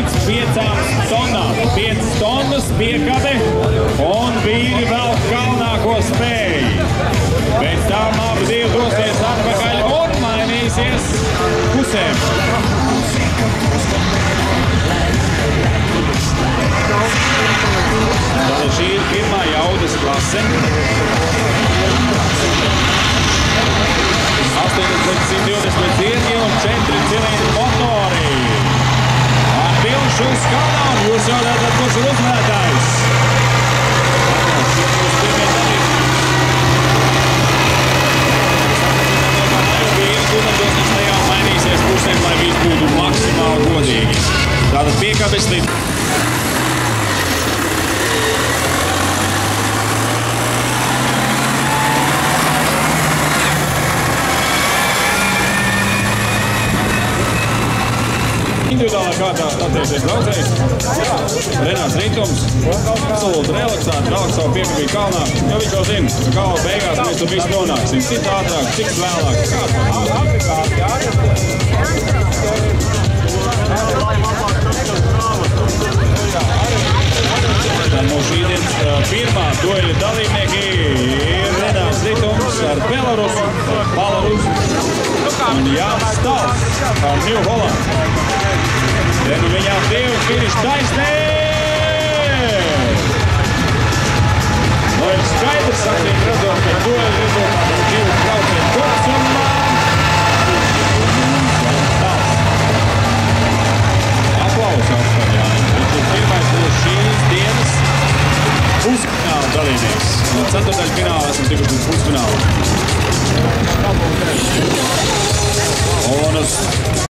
līdz 5 tonnām. 5 tonnas piekabe un vīri vēl galvenāko spēju. Pēc tam abi divi dosies atpakaļ un mainīsies pusēm. Tātad šī ir pirmā jaudas klase. 820 un 4 cilindru motori. Ar pilšu skanām jūs jau redzat, kurš ir uzvarētājs. Mainīsies pusēm, lai viss būtu maksimāli godīgi. Tātad piekabes līdz... Individuālā kārtā attiecies braucējs. Renāts Rītums. Absolūti relaksēti, velk savu piekabīju kalnā. Jo viņš jau zina, ka gala beigās mēs tur visu nonāksim. Cik ātrāk, cik vēlāk. No šī dienas pirmā dueļa dalībnieki ir Renāts Rītums ar Belarusu, un Jānis Stals ar New Holland. Nu viņām divi finiši taisnē! Nu ir skaidrs, acīm redzot, ka dueļa rezultātā divi braucēji kopsumā. Aplausi atpakaļ, Jānis. Viņš ir pirmais būs šīs dienas pusfināla dalībnieks. No ceturtdaļfināla esam tikuši līdz pusfināla.